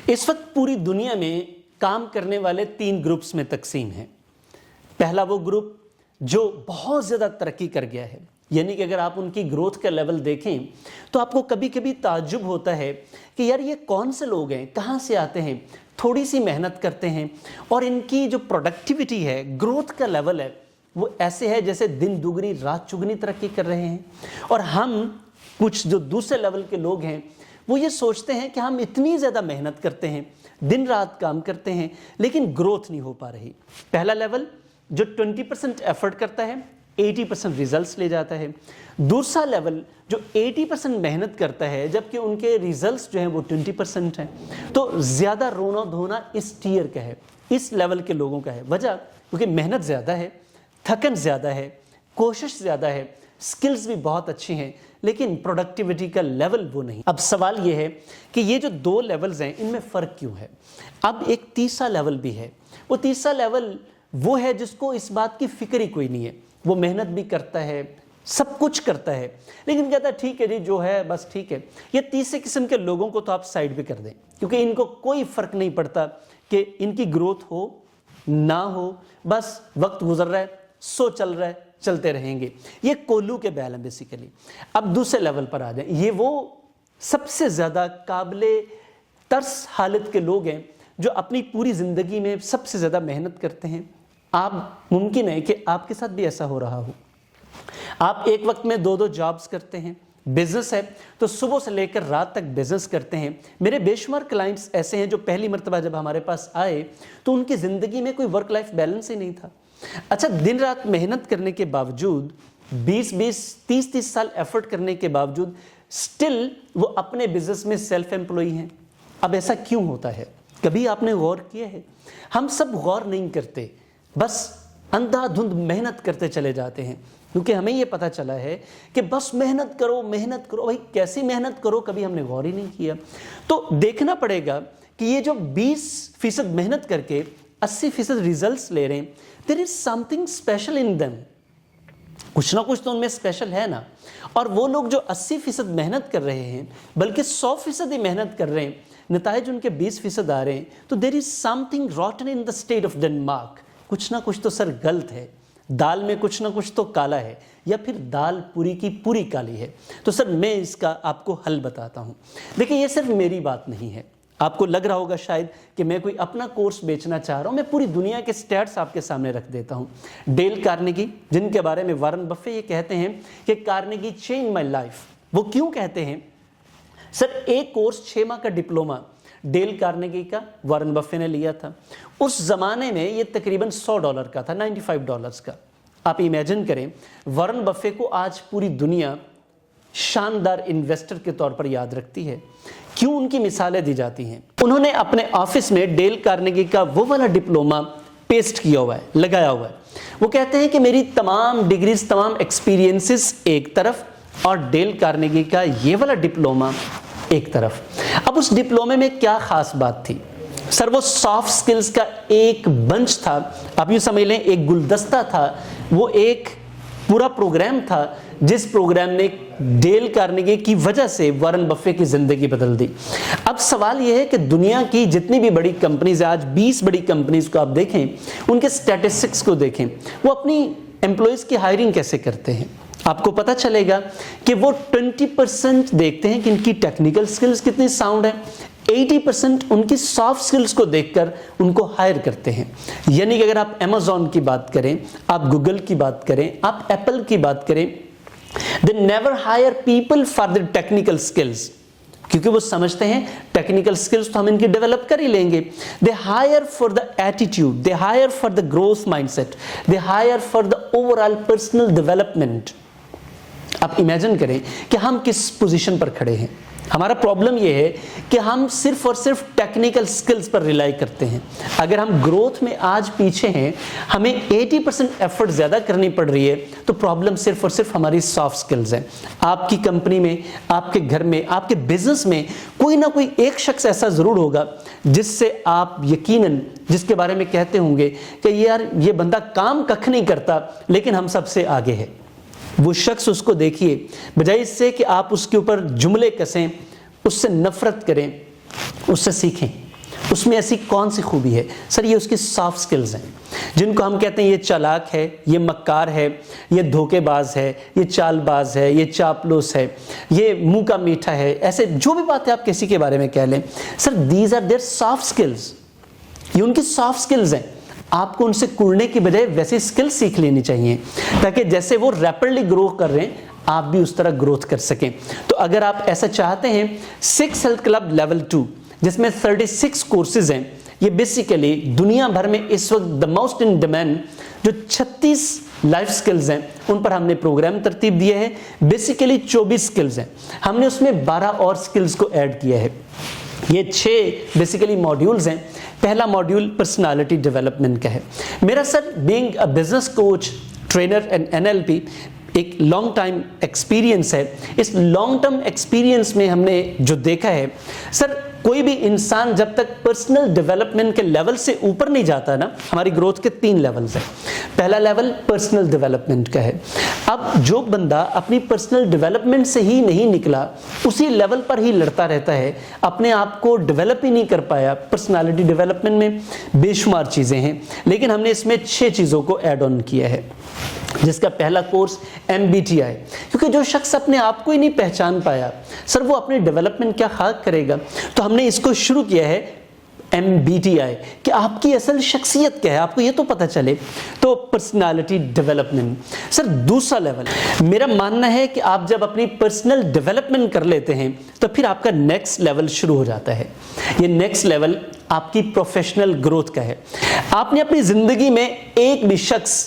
اس وقت پوری دنیا میں کام کرنے والے 3 گروپس میں تقسیم ہیں۔ پہلا وہ گروپ جو بہت زیادہ ترقی کر گیا ہے، یعنی کہ اگر آپ ان کی گروتھ کا لیول دیکھیں تو آپ کو کبھی کبھی تعجب ہوتا ہے کہ یار یہ کون سے لوگ ہیں، کہاں سے آتے ہیں، تھوڑی سی محنت کرتے ہیں اور ان کی جو پروڈکٹیوٹی ہے، گروتھ کا لیول ہے، وہ ایسے ہے جیسے دن دگنی رات چگنی ترقی کر رہے ہیں۔ اور ہم کچھ جو دوسرے لیول کے لوگ ہیں وہ یہ سوچتے ہیں کہ ہم اتنی زیادہ محنت کرتے ہیں، دن رات کام کرتے ہیں، لیکن گروتھ نہیں ہو پا رہی۔ پہلا لیول جو 20% ایفرٹ کرتا ہے، 80% ریزلٹس لے جاتا ہے۔ دوسرا لیول جو 80% محنت کرتا ہے جبکہ ان کے ریزلٹس جو ہیں وہ 20% ہیں۔ تو زیادہ رونا دھونا اس ٹیئر کا ہے، اس لیول کے لوگوں کا ہے۔ وجہ کیونکہ محنت زیادہ ہے، تھکن زیادہ ہے، کوشش زیادہ ہے، سکلز بھی بہت اچھی ہیں، لیکن پروڈکٹیوٹی کا لیول وہ نہیں۔ اب سوال یہ ہے کہ یہ جو 2 لیولز ہیں ان میں فرق کیوں ہے؟ اب ایک تیسرا لیول بھی ہے۔ وہ تیسرا لیول وہ ہے جس کو اس بات کی فکر ہی کوئی نہیں ہے، وہ محنت بھی کرتا ہے، سب کچھ کرتا ہے، لیکن کہتا ہے ٹھیک ہے جی جو ہے بس ٹھیک ہے۔ یہ تیسرے قسم کے لوگوں کو تو آپ سائڈ پہ کر دیں، کیونکہ ان کو کوئی فرق نہیں پڑتا کہ ان کی گروتھ ہو نہ ہو، بس وقت گزر رہا ہے، سو چل رہا ہے، چلتے رہیں گے۔ یہ کولو کے بیل ہیں بیسیکلی۔ اب دوسرے لیول پر آ جائیں، یہ وہ سب سے زیادہ قابل ترس حالت کے لوگ ہیں جو اپنی پوری زندگی میں سب سے زیادہ محنت کرتے ہیں۔ آپ ممکن ہے کہ آپ کے ساتھ بھی ایسا ہو رہا ہو، آپ ایک وقت میں 2 جابز کرتے ہیں، بزنس ہے تو صبح سے لے کر رات تک بزنس کرتے ہیں۔ میرے بے شمار کلائنٹس ایسے ہیں جو پہلی مرتبہ جب ہمارے پاس آئے تو ان کی زندگی میں کوئی ورک لائف بیلنس ہی نہیں تھا۔ اچھا، دن رات محنت کرنے کے باوجود، 20-30 سال ایفرٹ کرنے کے باوجود سٹل وہ اپنے بزنس میں سیلف ایمپلائی ہیں۔ اب ایسا کیوں ہوتا ہے؟ کبھی آپ نے غور کیا ہے؟ ہم سب غور نہیں کرتے، بس اندھا دھند محنت کرتے چلے جاتے ہیں، کیونکہ ہمیں یہ پتہ چلا ہے کہ بس محنت کرو محنت کرو۔ بھائی کیسی محنت کرو کبھی ہم نے غور ہی نہیں کیا۔ تو دیکھنا پڑے گا کہ یہ جو 20% محنت کر کے 80% ریزلٹس لے رہے ہیں، there is something special in them۔ کچھ نہ کچھ تو ان میں اسپیشل ہے نا۔ اور وہ لوگ جو 80% محنت کر رہے ہیں بلکہ 100% ہی محنت کر رہے ہیں، نتائج ان کے 20% آ رہے ہیں، تو there is something rotten in the state of Denmark۔ کچھ نہ کچھ تو سر غلط ہے، دال میں کچھ نہ کچھ تو کالا ہے، یا پھر دال پوری کی پوری کالی ہے۔ تو سر میں اس کا آپ کو حل بتاتا ہوں۔ دیکھیں یہ صرف میری بات نہیں ہے، آپ کو لگ رہا ہوگا شاید کہ میں کوئی اپنا کورس بیچنا چاہ رہا ہوں، میں پوری دنیا کے سٹیٹس آپ کے سامنے رکھ دیتا ہوں۔ ڈیل کارنیگی، جن کے بارے میں وارن بفے یہ کہتے ہیں کہ کارنیگی چینج مائی لائف۔ وہ کیوں کہتے ہیں؟ سر ایک کورس 6 ماہ کا ڈپلوما ڈیل کارنیگی کا وارن بفے نے لیا تھا۔ اس زمانے میں یہ تقریباً $100 کا تھا، $95 کا۔ آپ امیجن کریں، وارن بفے کو آج پوری دنیا شاندار انویسٹر کے طور پر یاد رکھتی ہے۔ کیوں ان کی مثالیں دی جاتی ہیں؟ انہوں نے اپنے آفس میں ڈیل کارنیگی کا وہ والا ڈپلوما پیسٹ کیا ہوا ہے، لگایا ہوا ہے۔ وہ کہتے ہیں کہ میری تمام ڈگریز، تمام ایکسپیرینسز ایک طرف اور ڈیل کارنیگی کا یہ والا ڈپلوما ایک طرف۔ اب اس ڈپلومے میں کیا خاص بات تھی؟ سر وہ سافٹ سکلز کا ایک بنچ تھا، آپ یوں سمجھ لیں ایک گلدستہ تھا، وہ ایک پورا پروگرام تھا جس پروگرام نے ڈیل کارنیگی کی وجہ سے وارن بفے کی زندگی بدل دی۔ اب سوال یہ ہے کہ دنیا کی جتنی بھی بڑی کمپنیز، آج 20 بڑی کمپنیز کو آپ دیکھیں، ان کے سٹیٹسٹکس کو دیکھیں، وہ اپنی ایمپلائیز کی ہائرنگ کیسے کرتے ہیں۔ آپ کو پتہ چلے گا کہ وہ 20% دیکھتے ہیں کہ ان کی ٹیکنیکل سکلز کتنی ساؤنڈ ہے، 80% ان کی سافٹ سکلز کو دیکھ کر ان کو ہائر کرتے ہیں۔ یعنی کہ اگر آپ امیزون کی بات کریں، آپ گوگل کی بات کریں، آپ ایپل کی بات کریں، they never hire people for their technical skills، کیونکہ وہ سمجھتے ہیں ٹیکنیکل سکلز تو ہم ان کی ڈیولپ کر ہی لیں گے۔ they hire for the attitude، they hire for the growth mindset، they hire for the overall personal development۔ آپ امیجن کریں کہ ہم کس پوزیشن پر کھڑے ہیں۔ ہمارا پرابلم یہ ہے کہ ہم صرف اور صرف ٹیکنیکل سکلز پر ریلائی کرتے ہیں۔ اگر ہم گروتھ میں آج پیچھے ہیں، ہمیں 80% ایفرٹ زیادہ کرنی پڑ رہی ہے، تو پرابلم صرف اور صرف ہماری سافٹ سکلز ہیں۔ آپ کی کمپنی میں، آپ کے گھر میں، آپ کے بزنس میں کوئی نہ کوئی ایک شخص ایسا ضرور ہوگا جس سے آپ یقیناً، جس کے بارے میں کہتے ہوں گے کہ یار یہ بندہ کام ککھ نہیں کرتا لیکن ہم سب سے آگے ہے۔ وہ شخص، اس کو دیکھیے، بجائے اس سے کہ آپ اس کے اوپر جملے کسیں، اس سے نفرت کریں، اس سے سیکھیں اس میں ایسی کون سی خوبی ہے؟ سر یہ اس کی سافٹ سکلز ہیں، جن کو ہم کہتے ہیں یہ چالاک ہے، یہ مکار ہے، یہ دھوکے باز ہے، یہ چال باز ہے، یہ چاپلوس ہے، یہ منہ کا میٹھا ہے، ایسے جو بھی باتیں آپ کسی کے بارے میں کہہ لیں، sir these are their soft skills, یہ ان کی سافٹ سکلز ہیں. آپ کو ان سے کڑنے کی بجائے ویسی سکل سیکھ لینی چاہیے تاکہ جیسے وہ ریپڈلی گرو کر رہے ہیں آپ بھی اس طرح گروتھ کر سکیں. تو اگر آپ ایسا چاہتے ہیں 6 ہیلتھ کلب لیول 2 جس میں 36 کورسز ہیں، یہ بیسیکلی دنیا بھر میں اس وقت دا موسٹ ان ڈیمانڈ جو 36 لائف سکلز ہیں ان پر ہم نے پروگرام ترتیب دیے ہیں. بیسیکلی 24 سکلز ہیں، ہم نے اس میں 12 اور سکلز کو ایڈ کیا ہے. یہ 6 بیسیکلی موڈیولز ہیں. پہلا موڈیول پرسنالٹی ڈیولپمنٹ کا ہے. میرا sir being a business coach, trainer and NLP ایک لانگ ٹائم ایکسپیرینس ہے. اس لانگ ٹرم ایکسپیرینس میں ہم نے جو دیکھا ہے سر، کوئی بھی انسان جب تک پرسنل ڈیولپمنٹ کے لیول سے اوپر نہیں جاتا نا، ہماری گروتھ کے 3 لیولز ہیں. پہلا لیول پرسنل ڈیولپمنٹ کا ہے. اب جو بندہ اپنی پرسنل ڈیولپمنٹ سے ہی نہیں نکلا، اسی لیول پر ہی لڑتا رہتا ہے، اپنے آپ کو ڈیولپ ہی نہیں کر پایا. پرسنالٹی ڈیولپمنٹ میں بے شمار چیزیں ہیں، لیکن ہم نے اس میں 6 چیزوں کو ایڈ آن کیا ہے، جس کا پہلا کورس MBTI. کیونکہ جو شخص اپنے آپ کو ہی نہیں پہچان پایا سر، وہ اپنی ڈیولپمنٹ کیا خاک کرے گا. تو ہم نے اس کو شروع کیا ہے MBTI کہ آپ کی اصل شخصیت کیا ہے، آپ کو یہ تو پتہ چلے. تو پرسنالٹی ڈیولپمنٹ سر دوسرا لیول. میرا ماننا ہے کہ آپ جب اپنی پرسنل ڈیولپمنٹ کر لیتے ہیں تو پھر آپ کا نیکسٹ لیول شروع ہو جاتا ہے. یہ نیکسٹ لیول آپ کی پروفیشنل گروتھ کا ہے. آپ نے اپنی زندگی میں ایک بھی شخص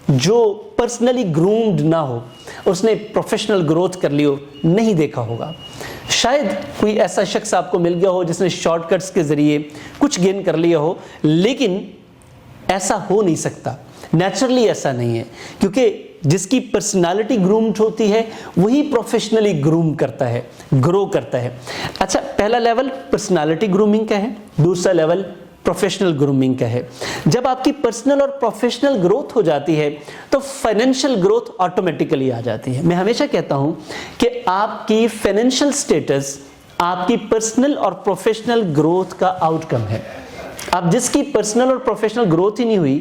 جو پرسنلی گرومڈ نہ ہو، اس نے پروفیشنل گروتھ کر لی ہو، نہیں دیکھا ہوگا. شاید کوئی ایسا شخص آپ کو مل گیا ہو جس نے شارٹ کٹس کے ذریعے کچھ گین کر لیا ہو، لیکن ایسا ہو نہیں سکتا. نیچرلی ایسا نہیں ہے، کیونکہ جس کی پرسنالٹی گرومڈ ہوتی ہے وہی پروفیشنلی گروم کرتا ہے، گرو کرتا ہے. اچھا، پہلا لیول پرسنالٹی گرومنگ کا ہے، دوسرا لیول پروفیشنل گرومنگ کا ہے. جب آپ کی پرسنل اور پروفیشنل گروتھ ہو جاتی ہے تو فائنینشیل گروتھ آٹومیٹیکلی آ جاتی ہے. میں ہمیشہ کہتا ہوں کہ آپ کی فائنینشیل سٹیٹس آپ کی پرسنل اور پروفیشنل گروتھ کا آؤٹ کم ہے. اب جس کی پرسنل اور پروفیشنل گروتھ ہی نہیں ہوئی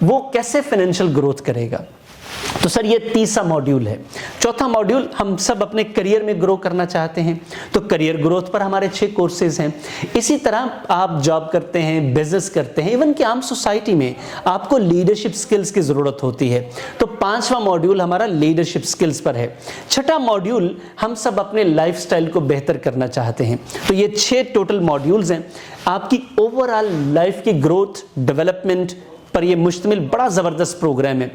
وہ کیسے فائنینشیل گروتھ کرے گا؟ تو سر یہ تیسرا موڈیول ہے. چوتھا موڈیول، ہم سب اپنے کریئر میں گرو کرنا چاہتے ہیں تو کریئر گروتھ پر ہمارے 6 کورسز ہیں. اسی طرح آپ جاب کرتے ہیں، بزنس کرتے ہیں، ایون کہ عام سوسائٹی میں آپ کو لیڈرشپ سکلز کی ضرورت ہوتی ہے تو 5واں موڈیول ہمارا لیڈرشپ سکلز پر ہے. چھٹا موڈیول ہم سب اپنے لائف سٹائل کو بہتر کرنا چاہتے ہیں. تو یہ 6 ٹوٹل موڈیولز ہیں. آپ کی اوور آل لائف کی گروتھ ڈیولپمنٹ پر یہ مشتمل بڑا زبردست پروگرام ہے.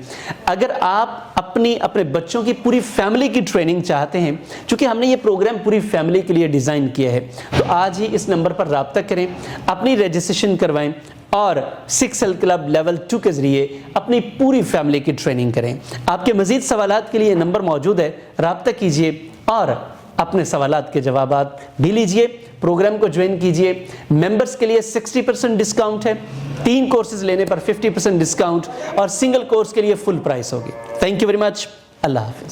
اگر آپ اپنے بچوں کی پوری فیملی کی ٹریننگ چاہتے ہیں، چونکہ ہم نے یہ پروگرام پوری فیملی کے لیے ڈیزائن کیا ہے، تو آج ہی اس نمبر پر رابطہ کریں، اپنی رجسٹریشن کروائیں اور 6 ہیلتھ کلب لیول 2 کے ذریعے اپنی پوری فیملی کی ٹریننگ کریں. آپ کے مزید سوالات کے لیے نمبر موجود ہے، رابطہ کیجئے اور اپنے سوالات کے جوابات بھی لیجئے. پروگرام کو جوائن کیجئے. ممبرز کے لیے 60% ڈسکاؤنٹ ہے، 3 کورسز لینے پر 50% ڈسکاؤنٹ، اور سنگل کورس کے لیے فل پرائس ہوگی. Thank you very much. اللہ حافظ.